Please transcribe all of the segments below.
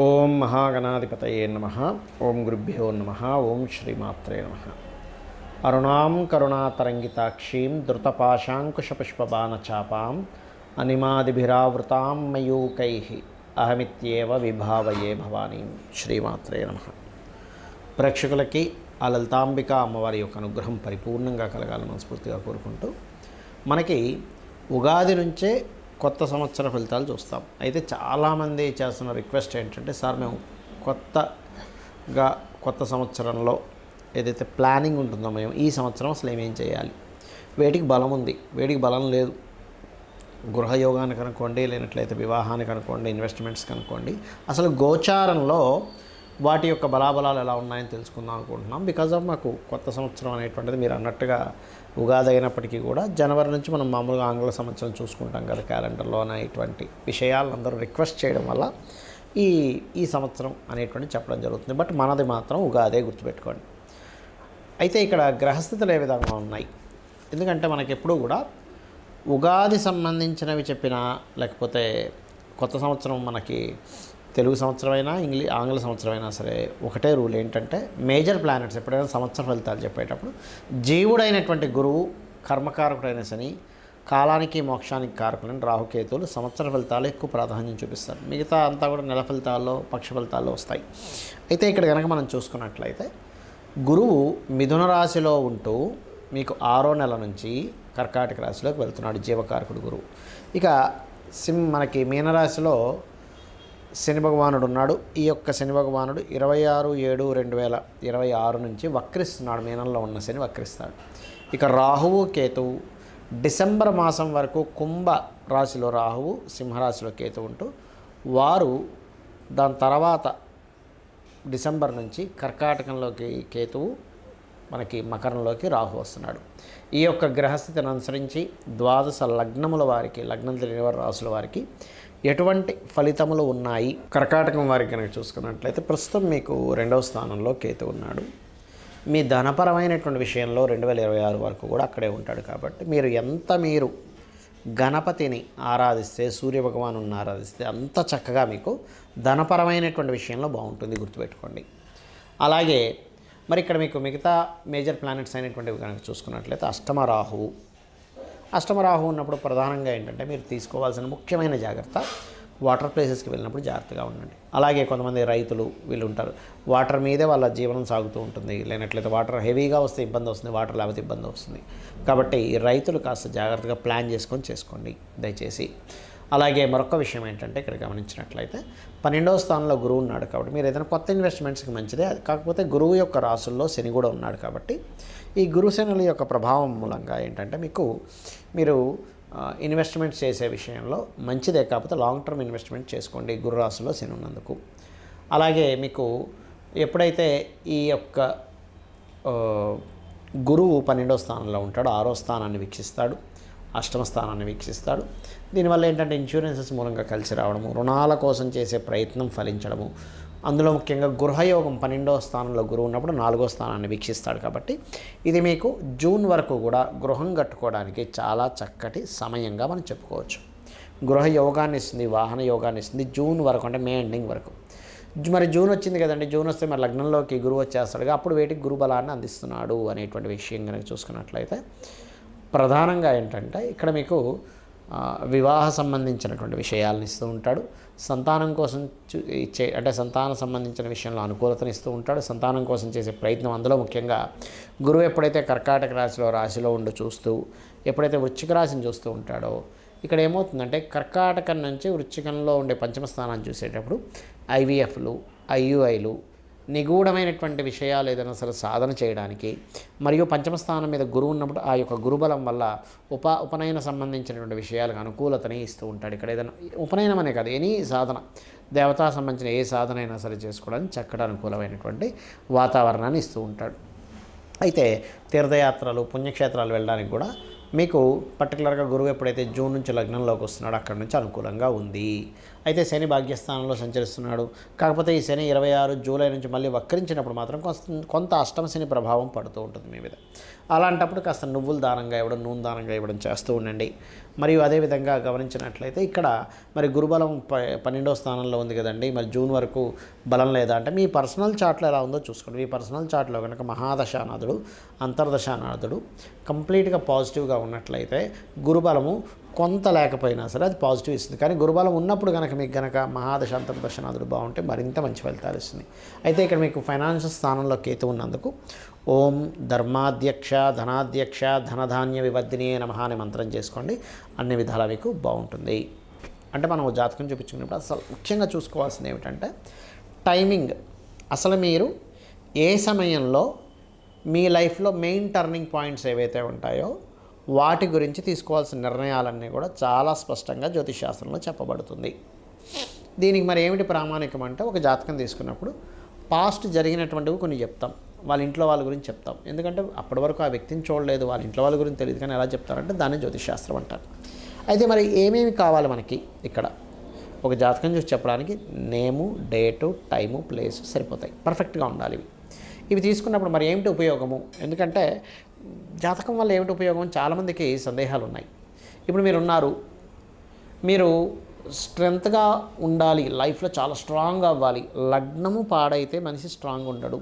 ఓం మహాగణాధిపతయే నమః. ఓం గురుభ్యో నమః. ఓం శ్రీమాత్రే నమః. అరుణాం కరుణాతరంగితాక్షీం ధృతపాశాంకుశపుష్పబాణచాపాం అనిమాదిభిరావృతాం మయూకైః అహమిత్యేవ విభావయే భవానీం. శ్రీమాత్రే నమః. ప్రేక్షకులకి ఆ లలితాంబిక అమ్మవారి యొక్క అనుగ్రహం పరిపూర్ణంగా కలగాలని మనస్ఫూర్తిగా కోరుకుంటూ, మనకి ఉగాది నుంచే కొత్త సంవత్సర ఫలితాలు చూస్తాం. అయితే చాలామంది చేస్తున్న రిక్వెస్ట్ ఏంటంటే, సార్ మేము కొత్త సంవత్సరంలో ఏదైతే ప్లానింగ్ ఉంటుందో మేము ఈ సంవత్సరం అసలు ఏమేం చేయాలి, వేటికి బలం ఉంది, వేటికి బలం లేదు, గృహయోగానికి అనుకోండి, లేనట్లయితే వివాహానికి అనుకోండి, ఇన్వెస్ట్మెంట్స్కి అనుకోండి, అసలు గోచారంలో వాటి యొక్క బలాబలాలు ఎలా ఉన్నాయని తెలుసుకుందాం అనుకుంటున్నాం. బికాజ్ ఆఫ్ మాకు కొత్త సంవత్సరం అనేటువంటిది మీరు అన్నట్టుగా ఉగాది అయినప్పటికీ కూడా జనవరి నుంచి మనం మామూలుగా ఆంగ్ల సంవత్సరం చూసుకుంటాం కదా క్యాలెండర్లో ఇటువంటి విషయాలు అందరూ రిక్వెస్ట్ చేయడం వల్ల ఈ సంవత్సరం అనేటువంటి చెప్పడం జరుగుతుంది. బట్ మనది మాత్రం ఉగాదే, గుర్తుపెట్టుకోండి. అయితే ఇక్కడ గ్రహస్థితులు ఏ విధంగా ఉన్నాయి, ఎందుకంటే మనకి ఎప్పుడూ కూడా ఉగాది సంబంధించినవి చెప్పినా, లేకపోతే కొత్త సంవత్సరం మనకి తెలుగు సంవత్సరం అయినా ఆంగ్ల సంవత్సరం అయినా సరే ఒకటే రూల్ ఏంటంటే, మేజర్ ప్లానెట్స్ ఎప్పుడైనా సంవత్సర ఫలితాలు చెప్పేటప్పుడు జీవుడైనటువంటి గురువు, కర్మకారకుడైన శని, కాలానికి మోక్షానికి కారకులైన రాహుకేతువులు సంవత్సర ఫలితాలు ఎక్కువ ప్రాధాన్యం చూపిస్తారు. మిగతా అంతా కూడా నెల ఫలితాల్లో, పక్ష ఫలితాల్లో వస్తాయి. అయితే ఇక్కడ కనుక మనం చూసుకున్నట్లయితే, గురువు మిథున రాశిలో ఉంటూ మీకు 6వ నెల నుంచి కర్కాటక రాశిలోకి వెళ్తున్నాడు, జీవకారకుడు గురువు. ఇక మనకి మీనరాశిలో శని భగవానుడు ఉన్నాడు. ఈ యొక్క శని భగవానుడు 26/7/2026 నుంచి వక్రిస్తున్నాడు. మీనంలో ఉన్న శని వక్రిస్తాడు. ఇక రాహువు, కేతువు డిసెంబర్ మాసం వరకు కుంభ రాశిలో రాహువు, సింహరాశిలో కేతువు ఉంటూ, వారు దాని తర్వాత డిసెంబర్ నుంచి కర్కాటకంలోకి కేతువు, మనకి మకరంలోకి రాహు వస్తున్నాడు. ఈ యొక్క గ్రహస్థితిని అనుసరించి ద్వాదశ లగ్నముల వారికి, లగ్నం తెలియని వారి రాశుల వారికి ఎటువంటి ఫలితములు ఉన్నాయి. కర్కాటకం వారికి కనుక చూసుకున్నట్లయితే ప్రస్తుతం మీకు 2వ స్థానంలో కేతు ఉన్నాడు. మీ ధనపరమైనటువంటి విషయంలో 2026 వరకు కూడా అక్కడే ఉంటాడు. కాబట్టి మీరు గణపతిని ఆరాధిస్తే, సూర్యభగవాను ఆరాధిస్తే అంత చక్కగా మీకు ధనపరమైనటువంటి విషయంలో బాగుంటుంది, గుర్తుపెట్టుకోండి. అలాగే మరి ఇక్కడ మీకు మిగతా మేజర్ ప్లానెట్స్ అయినటువంటివి కనుక చూసుకున్నట్లయితే అష్టమ రాహు ఉన్నప్పుడు ప్రధానంగా ఏంటంటే, మీరు తీసుకోవాల్సిన ముఖ్యమైన జాగ్రత్త, వాటర్ ప్లేసెస్కి వెళ్ళినప్పుడు జాగ్రత్తగా ఉండండి. అలాగే కొంతమంది రైతులు వీళ్ళు ఉంటారు, వాటర్ మీదే వాళ్ళ జీవనం సాగుతూ ఉంటుంది. లేనట్లయితే వాటర్ హెవీగా వస్తే ఇబ్బంది వస్తుంది, వాటర్ లేకపోతే ఇబ్బంది వస్తుంది. కాబట్టి ఈ రైతులు కాస్త జాగ్రత్తగా ప్లాన్ చేసుకోండి దయచేసి. అలాగే మరొక విషయం ఏంటంటే, ఇక్కడ గమనించినట్లయితే 12వ స్థానంలో గురువు ఉన్నాడు. కాబట్టి మీరు ఏదైనా కొత్త ఇన్వెస్ట్మెంట్స్కి మంచిదే. కాకపోతే గురువు యొక్క రాసుల్లో శని కూడా ఉన్నాడు. కాబట్టి ఈ గురు శనుల యొక్క ప్రభావం మూలంగా ఏంటంటే, మీరు ఇన్వెస్ట్మెంట్స్ చేసే విషయంలో మంచిదే. కాకపోతే లాంగ్ టర్మ్ ఇన్వెస్ట్మెంట్ చేసుకోండి గురు రాశిలో శని ఉన్నందుకు. అలాగే మీకు ఎప్పుడైతే ఈ యొక్క గురువు 12వ స్థానంలో ఉంటాడో 6వ స్థానాన్ని వీక్షిస్తాడు, 8వ స్థానాన్ని వీక్షిస్తాడు. దీనివల్ల ఏంటంటే ఇన్సూరెన్సెస్ మూలంగా కలిసి రావడము, రుణాల కోసం చేసే ప్రయత్నం ఫలించడము, అందులో ముఖ్యంగా గృహయోగం 12వ స్థానంలో గురువు ఉన్నప్పుడు 4వ స్థానాన్ని వీక్షిస్తాడు. కాబట్టి ఇది మీకు జూన్ వరకు కూడా గృహం కట్టుకోవడానికి చాలా చక్కటి సమయంగా మనం చెప్పుకోవచ్చు. గృహ యోగాన్ని ఇస్తుంది, వాహన యోగాన్ని ఇస్తుంది జూన్ వరకు, అంటే మే ఎండింగ్ వరకు. మరి జూన్ వచ్చింది కదండి, జూన్ వస్తే మరి లగ్నంలోకి గురువు వచ్చేస్తాడుగా, అప్పుడు వేటికి గురు బలాన్ని అందిస్తున్నాడు అనేటువంటి విషయం కనుక చూసుకున్నట్లయితే, ప్రధానంగా ఏంటంటే ఇక్కడ మీకు వివాహ సంబంధించినటువంటి విషయాలను ఇస్తూ ఉంటాడు. సంతానం కోసం అంటే సంతానం సంబంధించిన విషయంలో అనుకూలతను ఇస్తూ ఉంటాడు. సంతానం కోసం చేసే ప్రయత్నం, అందులో ముఖ్యంగా గురువు ఎప్పుడైతే కర్కాటక రాశిలో ఉండి చూస్తూ, ఎప్పుడైతే వృశ్చిక రాశిని చూస్తూ ఉంటాడో, ఇక్కడ ఏమవుతుందంటే కర్కాటకం నుంచి వృశ్చికంలో ఉండే పంచమ స్థానాన్ని చూసేటప్పుడు IVFలు, IUIలు, నిగూఢమైనటువంటి విషయాలు ఏదైనా సరే సాధన చేయడానికి, మరియు పంచమ స్థానం మీద గురువు ఉన్నప్పుడు ఆ యొక్క గురుబలం వల్ల ఉపనయన సంబంధించినటువంటి విషయాలకు అనుకూలతని ఇస్తూ ఉంటాడు. ఇక్కడ ఏదైనా ఉపనయనం అనే కాదు, ఎనీ సాధన, దేవతా సంబంధించిన ఏ సాధన అయినా సరే చేసుకోవడానికి చక్కటి అనుకూలమైనటువంటి వాతావరణాన్ని ఇస్తూ ఉంటాడు. అయితే తీర్థయాత్రలు, పుణ్యక్షేత్రాలు వెళ్ళడానికి కూడా మీకు పర్టికులర్గా గురువు ఎప్పుడైతే జూన్ నుంచి లగ్నంలోకి వస్తున్నాడో అక్కడి నుంచి అనుకూలంగా ఉంది. అయితే శని భాగ్యస్థానంలో సంచరిస్తున్నాడు. కాకపోతే ఈ శని 26 జూలై నుంచి మళ్ళీ వక్రించినప్పుడు మాత్రం కొంత అష్టమ శని ప్రభావం పడుతూ ఉంటుంది మీ మీద. అలాంటప్పుడు కాస్త నువ్వులు దానంగా ఇవ్వడం, నూనె దానంగా ఇవ్వడం చేస్తూ ఉండండి. మరియు అదేవిధంగా గమనించినట్లయితే ఇక్కడ మరి గురుబలం 12వ స్థానంలో ఉంది కదండి, మరి జూన్ వరకు బలం లేదా అంటే మీ పర్సనల్ చార్ట్లో ఎలా ఉందో చూసుకోండి. మీ పర్సనల్ చార్ట్లో కనుక మహాదశానాథుడు అంతర్దశానాథుడు కంప్లీట్గా పాజిటివ్గా ఉన్నట్లయితే గురుబలము కొంత లేకపోయినా సరే అది పాజిటివ్ ఇస్తుంది. కానీ గురుబలం ఉన్నప్పుడు కనుక మీకు కనుక మహాదశ అంతర్దశనాథుడు బాగుంటే మరింత మంచి ఫలితాలు ఇస్తుంది. అయితే ఇక్కడ మీకు ఫైనాన్షియల్ స్థానంలో కేతు ఉన్నందుకు ఓం ధర్మాధ్యక్ష ధనాధ్యక్ష ధనధాన్య వివర్ధిని నమః అనే మంత్రం చేసుకోండి. అన్ని విధాలా మీకు బాగుంటుంది. అంటే మనం జాతకం చూపించుకున్నప్పుడు అసలు ముఖ్యంగా చూసుకోవాల్సింది ఏమిటంటే టైమింగ్. అసలు మీరు ఏ సమయంలో మీ లైఫ్లో మెయిన్ టర్నింగ్ పాయింట్స్ ఏవైతే ఉంటాయో వాటి గురించి తీసుకోవాల్సిన నిర్ణయాలన్నీ కూడా చాలా స్పష్టంగా జ్యోతిషశాస్త్రంలో చెప్పబడుతుంది. దీనికి మరి ఏమిటి ప్రామాణికం అంటే ఒక జాతకం తీసుకున్నప్పుడు పాస్ట్ జరిగినటువంటివి కొన్ని చెప్తాం, వాళ్ళ ఇంట్లో వాళ్ళ గురించి చెప్తాం. ఎందుకంటే అప్పటి వరకు ఆ వ్యక్తిని చూడలేదు, వాళ్ళ ఇంట్లో వాళ్ళ గురించి తెలియదు, కానీ ఎలా చెప్తారంటే దాన్ని జ్యోతిషశాస్త్రం అంటారు. అయితే మరి ఏమేమి కావాలి మనకి ఇక్కడ ఒక జాతకం చూసి చెప్పడానికి నేము, డేటు, టైము, ప్లేసు సరిపోతాయి, పర్ఫెక్ట్గా ఉండాలి. ఇవి తీసుకున్నప్పుడు మరి ఏమిటి ఉపయోగము? ఎందుకంటే జాతకం వల్ల ఏమిటి ఉపయోగం చాలామందికి సందేహాలు ఉన్నాయి. ఇప్పుడు మీరు స్ట్రెంగ్త్గా ఉండాలి, లైఫ్లో చాలా స్ట్రాంగ్ అవ్వాలి. లగ్నము పాడైతే మనిషి స్ట్రాంగ్ ఉండడు.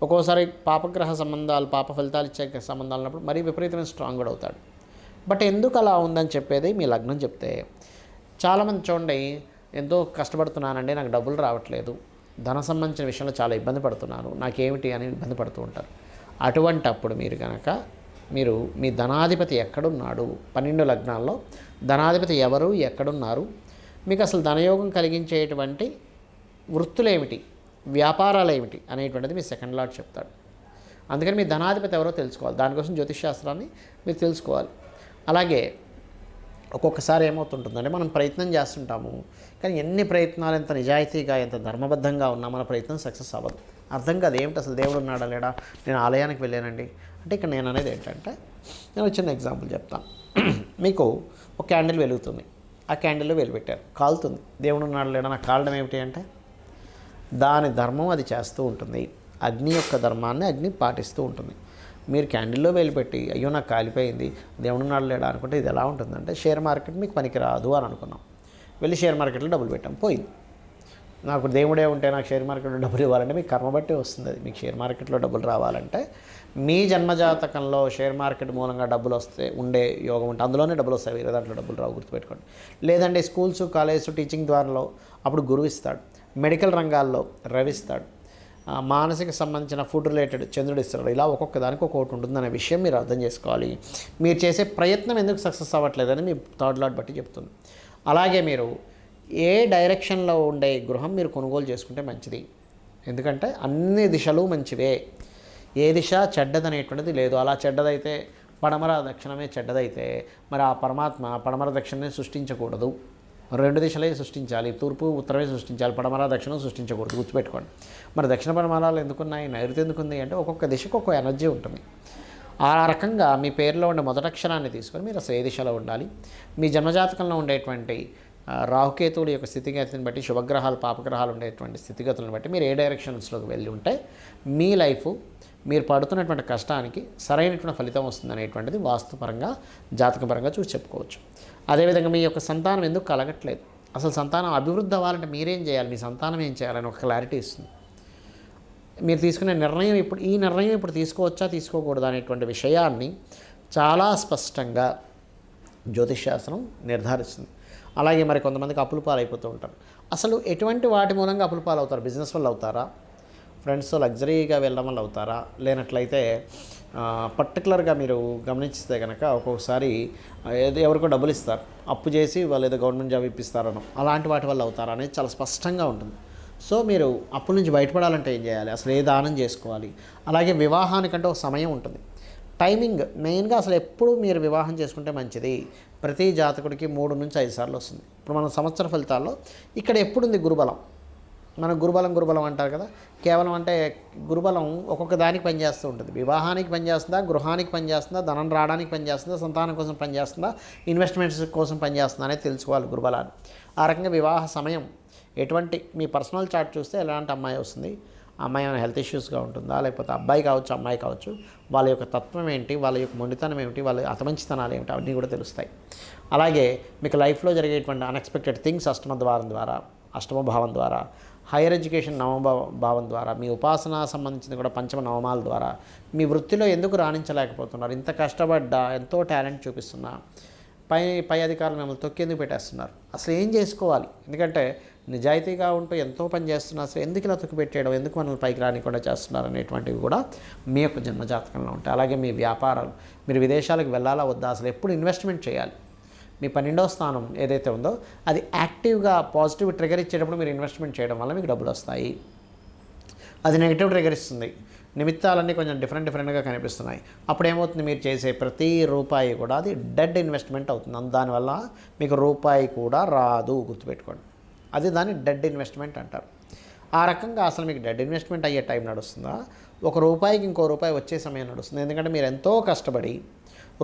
ఒక్కోసారి పాపగ్రహ సంబంధాలు, పాప ఫలితాలు ఇచ్చే సంబంధాలు ఉన్నప్పుడు మరీ విపరీతమైన స్ట్రాంగ్ కూడా అవుతాడు. బట్ ఎందుకు అలా ఉందని చెప్పేది మీ లగ్నం చెప్తే. చాలామంది చూడండి, ఎంతో కష్టపడుతున్నానండి, నాకు డబ్బులు రావట్లేదు, ధన సంబంధించిన విషయంలో చాలా ఇబ్బంది పడుతున్నాను, నాకేమిటి అని ఇబ్బంది పడుతూ ఉంటారు. అటువంటప్పుడు మీరు మీ ధనాధిపతి ఎక్కడున్నాడు, 12 లగ్నాల్లో ధనాధిపతి ఎవరు, ఎక్కడున్నారు, మీకు అసలు ధనయోగం కలిగించేటువంటి వృత్తులేమిటి, వ్యాపారాలు ఏమిటి అనేటువంటిది మీ సెకండ్ లార్డ్ చెప్తాడు. అందుకని మీ ధనాధిపతి ఎవరో తెలుసుకోవాలి. దానికోసం జ్యోతిషశాస్త్రాన్ని మీరు తెలుసుకోవాలి. అలాగే ఒక్కొక్కసారి ఏమవుతుంటుందంటే మనం ప్రయత్నం చేస్తుంటాము, కానీ ఎన్ని ప్రయత్నాలు ఎంత నిజాయితీగా ఎంత ధర్మబద్ధంగా ఉన్నా మన ప్రయత్నం సక్సెస్ అవ్వదు. అర్థం కాదు ఏమిటి అసలు దేవుడు ఉన్నాడా లేడా, నేను ఆలయానికి వెళ్ళానండి అంటే ఇక్కడ నేను అనేది ఏంటంటే, నేను చిన్న ఎగ్జాంపుల్ చెప్తాను. మీకు ఒక క్యాండిల్ వెలుగుతుంది, ఆ క్యాండిల్లో వెలుగుపెట్టారు, కాలుతుంది. దేవుడు ఉన్నాడా లేడా నాకు కాలడం ఏమిటి అంటే దాని ధర్మం అది చేస్తూ ఉంటుంది. అగ్ని యొక్క ధర్మాన్ని అగ్ని పాటిస్తూ ఉంటుంది. మీరు క్యాండిల్లో వెలిపెట్టి అయ్యో నాకు కాలిపోయింది, దేవుడు ఉన్నాడు లేడా అనుకుంటే ఇది ఎలా ఉంటుందంటే షేర్ మార్కెట్ మీకు పనికి రాదు అని అనుకున్నాం. వెళ్ళి షేర్ మార్కెట్లో డబ్బులు పెట్టాం, పోయింది. నాకు దేవుడే ఉంటే నాకు షేర్ మార్కెట్లో డబ్బులు ఇవ్వాలంటే మీకు కర్మ బట్టి వస్తుంది. అది మీకు షేర్ మార్కెట్లో డబ్బులు రావాలంటే మీ జన్మజాతకంలో షేర్ మార్కెట్ మూలంగా డబ్బులు వస్తే ఉండే యోగం ఉంటే అందులోనే డబ్బులు వస్తాయి, వేరే దాంట్లో డబ్బులు రావు, గుర్తుపెట్టుకోండి. లేదంటే స్కూల్స్, కాలేజ్, టీచింగ్ ద్వారాలో అప్పుడు గురువు ఇస్తాడు. మెడికల్ రంగాల్లో రవి ఇస్తాడు. మానసిక సంబంధించిన ఫుడ్ రిలేటెడ్ చంద్రుడు ఇస్తాడు. ఇలా ఒక్కొక్క దానికి ఒక్కొక్కటి ఉంటుందనే విషయం మీరు అర్థం చేసుకోవాలి. మీరు చేసే ప్రయత్నం ఎందుకు సక్సెస్ అవ్వట్లేదని మీ థర్డ్ లాట్ బట్టి చెప్తుంది. అలాగే మీరు ఏ డైరెక్షన్లో ఉండే గృహం మీరు కొనుగోలు చేసుకుంటే మంచిది. ఎందుకంటే అన్ని దిశలు మంచివే, ఏ దిశ చెడ్డదనేటువంటిది లేదు. అలా చెడ్డదైతే పడమర దక్షిణమే చెడ్డదైతే మరి ఆ పరమాత్మ పడమర దక్షిణమే సృష్టించకూడదు, 2 దిశలే సృష్టించాలి. తూర్పు ఉత్తరమే సృష్టించాలి, పడమర దక్షిణం సృష్టించకూడదు, గుర్తుపెట్టుకోండి. మరి దక్షిణ పడమరాలు ఎందుకున్నాయి, నైరుతి ఎందుకుంది అంటే ఒక్కొక్క దిశకు ఒక్కొక్క ఎనర్జీ ఉంటుంది. ఆ రకంగా మీ పేరులో ఉండే మొదటి అక్షరాన్ని తీసుకొని మీరు అసలు ఏ దిశలో ఉండాలి, మీ జన్మజాతకంలో ఉండేటువంటి రాహుకేతువుల యొక్క స్థితిగతిని బట్టి, శుభగ్రహాలు పాపగ్రహాలు ఉండేటువంటి స్థితిగతులను బట్టి మీరు ఏ డైరెక్షన్స్లోకి వెళ్ళి ఉంటే మీ లైఫ్ మీరు పడుతున్నటువంటి కష్టానికి సరైనటువంటి ఫలితం వస్తుంది అనేటువంటిది వాస్తుపరంగా జాతకపరంగా చూసి చెప్పుకోవచ్చు. అదేవిధంగా మీ యొక్క సంతానం ఎందుకు కలగట్లేదు, అసలు సంతానం అభివృద్ధి అవ్వాలంటే మీరేం చేయాలి, మీ సంతానం ఏం చేయాలని ఒక క్లారిటీ ఇస్తుంది. మీరు తీసుకునే నిర్ణయం ఈ నిర్ణయం ఇప్పుడు తీసుకోవచ్చా తీసుకోకూడదా అనేటువంటి విషయాన్ని చాలా స్పష్టంగా జ్యోతిషశాస్త్రం నిర్ధారిస్తుంది. అలాగే మరి కొంతమందికి అప్పుల పాలైపోతూ ఉంటారు. అసలు ఎటువంటి వాటి మూలంగా అప్పుల పాలవుతారు, బిజినెస్ వల్ల అవుతారా, ఫ్రెండ్స్తో లగ్జరీగా వెళ్ళడం వల్ల అవుతారా, లేనట్లయితే పర్టికులర్గా మీరు గమనిస్తే కనుక ఒక్కొక్కసారి ఎవరికో డబ్బులు ఇస్తారు, అప్పు చేసి వాళ్ళు ఏదో గవర్నమెంట్ జాబ్ ఇప్పిస్తారనో అలాంటి వాటి వల్ల అవుతారా అనేది చాలా స్పష్టంగా ఉంటుంది. సో మీరు అప్పుల నుంచి బయటపడాలంటే ఏం చేయాలి, అసలు ఏ దానం చేసుకోవాలి. అలాగే వివాహానికంటే ఒక సమయం ఉంటుంది, టైమింగ్ మెయిన్గా. అసలు ఎప్పుడు మీరు వివాహం చేసుకుంటే మంచిది, ప్రతి జాతకుడికి 3 నుంచి 5 సార్లు వస్తుంది. ఇప్పుడు మన సంవత్సర ఫలితాల్లో ఇక్కడ ఎప్పుడుంది గురుబలం, మనం గురుబలం అంటారు కదా. కేవలం అంటే గురుబలం ఒక్కొక్క దానికి పనిచేస్తూ ఉంటుంది. వివాహానికి పనిచేస్తుందా, గృహానికి పనిచేస్తుందా, ధనం రావడానికి పనిచేస్తుందా, సంతానం కోసం పనిచేస్తుందా, ఇన్వెస్ట్మెంట్స్ కోసం పనిచేస్తుందా అనేది తెలుసుకోవాలి గురుబలాన్ని. ఆ రకంగా వివాహ సమయం ఎటువంటి మీ పర్సనల్ చార్ట్ చూస్తే ఎలాంటి అమ్మాయి వస్తుంది, అమ్మాయి ఏమైనా హెల్త్ ఇష్యూస్గా ఉంటుందా, లేకపోతే అబ్బాయి కావచ్చు అమ్మాయి కావచ్చు, వాళ్ళ యొక్క తత్వం ఏంటి, వాళ్ళ యొక్క మొండితనం ఏమిటి, వాళ్ళ అతమంచితనాలు ఏమిటి, అవన్నీ కూడా తెలుస్తాయి. అలాగే మీకు లైఫ్లో జరిగేటువంటి అన్ఎక్స్పెక్టెడ్ థింగ్స్ అష్టమ ద్వారం ద్వారా, అష్టమ భావం ద్వారా, హైయర్ ఎడ్యుకేషన్ భావం ద్వారా, మీ ఉపాసన సంబంధించింది కూడా పంచమ నవమాల ద్వారా మీ వృత్తిలో ఎందుకు రాణించలేకపోతున్నారు, ఇంత కష్టపడ్డా, ఎంతో టాలెంట్ చూపిస్తున్నా పై అధికారులు మిమ్మల్ని తొక్కేందుకు పెట్టేస్తున్నారు, అసలు ఏం చేసుకోవాలి, ఎందుకంటే నిజాయితీగా ఉంటూ ఎంతో పని చేస్తున్నా అసలు ఎందుకు ఇలా తొక్కి పెట్టేయడం, ఎందుకు మనల్ని పైకి రానికుండా చేస్తున్నారు అనేటువంటివి కూడా మీ యొక్క జన్మజాతకంలో ఉంటాయి. అలాగే మీ వ్యాపారాలు, మీరు విదేశాలకు వెళ్ళాలా వద్దా, అసలు ఎప్పుడు ఇన్వెస్ట్మెంట్ చేయాలి, మీ 12వ స్థానం ఏదైతే ఉందో అది యాక్టివ్గా పాజిటివ్ ట్రిగర్ ఇచ్చేటప్పుడు మీరు ఇన్వెస్ట్మెంట్ చేయడం వల్ల మీకు డబ్బులు వస్తాయి. అది నెగిటివ్ ట్రిగర్ ఇస్తుంది, నిమిత్తాలన్నీ కొంచెం డిఫరెంట్గా కనిపిస్తున్నాయి. అప్పుడు ఏమవుతుంది, మీరు చేసే ప్రతి రూపాయి కూడా అది డెడ్ ఇన్వెస్ట్మెంట్ అవుతుంది. దానివల్ల మీకు రూపాయి కూడా రాదు, గుర్తుపెట్టుకోండి. అది దాన్ని డెడ్ ఇన్వెస్ట్మెంట్ అంటారు. ఆ రకంగా అసలు మీకు డెడ్ ఇన్వెస్ట్మెంట్ అయ్యే టైం నడుస్తుందా, ఒక రూపాయికి ఇంకో రూపాయి వచ్చే సమయం నడుస్తుంది. ఎందుకంటే మీరు ఎంతో కష్టపడి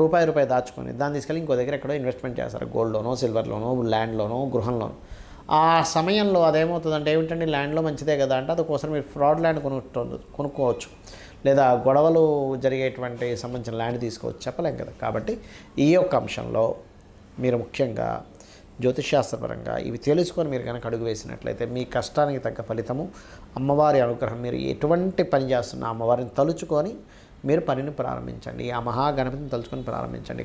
రూపాయి దాచుకొని దాన్ని తీసుకెళ్ళి ఇంకో దగ్గర ఎక్కడో ఇన్వెస్ట్మెంట్ చేస్తారు, గోల్డ్లోనో, సిల్వర్లోనో, ల్యాండ్లోనో, గృహంలోనో. ఆ సమయంలో అదేమవుతుందంటే, ఏమిటండి ల్యాండ్లో మంచిదే కదా అంటే అందుకోసం మీరు ఫ్రాడ్ ల్యాండ్ కొనుక్కోవచ్చు, లేదా గొడవలు జరిగేటువంటి సంబంధించిన ల్యాండ్ తీసుకోవచ్చు, చెప్పలేం కదా. కాబట్టి ఈ యొక్క అంశంలో మీరు ముఖ్యంగా జ్యోతిష్శాస్త్రపరంగా ఇవి తెలుసుకొని మీరు కనుక అడుగు వేసినట్లయితే మీ కష్టానికి తగ్గ ఫలితము, అమ్మవారి అనుగ్రహం, మీరు ఎటువంటి పని చేస్తున్నా అమ్మవారిని తలుచుకొని మీరు పనిని ప్రారంభించండి, ఆ మహాగణపతిని తలుచుకొని ప్రారంభించండి.